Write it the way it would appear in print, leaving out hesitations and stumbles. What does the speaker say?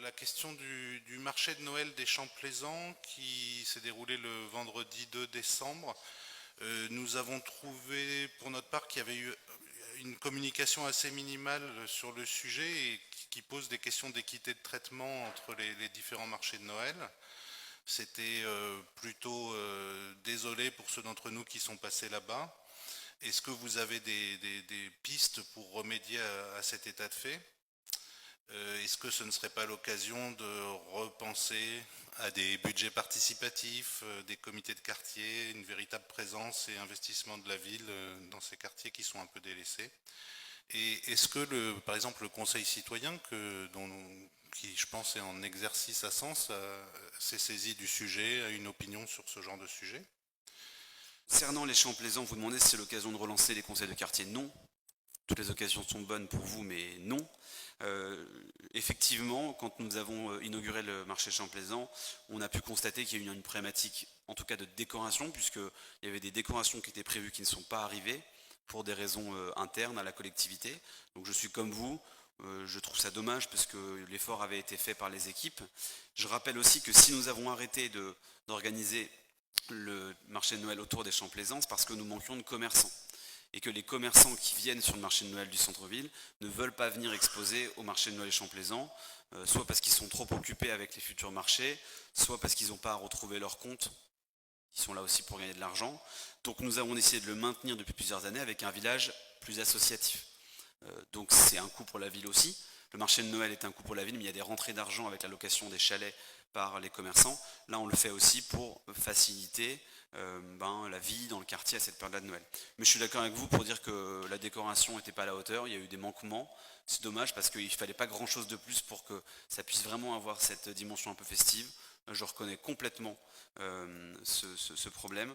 La question du marché de Noël des Champs-Plaisants qui s'est déroulé le vendredi 2 décembre. Nous avons trouvé pour notre part qu'il y avait eu une communication assez minimale sur le sujet et qui pose des questions d'équité de traitement entre les différents marchés de Noël. C'était plutôt désolé pour ceux d'entre nous qui sont passés là-bas. Est-ce que vous avez des pistes pour remédier à cet état de fait? Est-ce que ce ne serait pas l'occasion de repenser à des budgets participatifs, des comités de quartier, une véritable présence et investissement de la ville dans ces quartiers qui sont un peu délaissés? Et est-ce que, par exemple, le Conseil citoyen, qui je pense est en exercice à Sens, s'est saisi du sujet, a une opinion sur ce genre de sujet? Concernant les champs plaisants, vous demandez si c'est l'occasion de relancer les conseils de quartier. Non. Toutes les occasions sont bonnes pour vous, mais non. Euh, Effectivement, quand nous avons inauguré le marché champs plaisants, on a pu constater qu'il y a eu une problématique, en tout cas de décoration, puisqu'il y avait des décorations qui étaient prévues qui ne sont pas arrivées pour des raisons internes à la collectivité. Donc je suis comme vous, je trouve ça dommage parce que l'effort avait été fait par les équipes. Je rappelle aussi que si nous avons arrêté d'organiser le marché de Noël autour des champs plaisants, c'est parce que nous manquions de commerçants et que les commerçants qui viennent sur le marché de Noël du centre-ville ne veulent pas venir exposer au marché de Noël des Champs-Plaisants, soit parce qu'ils sont trop occupés avec les futurs marchés, soit parce qu'ils n'ont pas à retrouver leur compte, ils sont là aussi pour gagner de l'argent. Donc nous avons essayé de le maintenir depuis plusieurs années avec un village plus associatif. Donc c'est un coût pour la ville aussi. Le marché de Noël est un coût pour la ville, mais il y a des rentrées d'argent avec la location des chalets par les commerçants. Là, on le fait aussi pour faciliter la vie dans le quartier à cette période de Noël. Mais je suis d'accord avec vous pour dire que la décoration n'était pas à la hauteur, il y a eu des manquements. C'est dommage parce qu'il ne fallait pas grand-chose de plus pour que ça puisse vraiment avoir cette dimension un peu festive. Je reconnais complètement ce problème.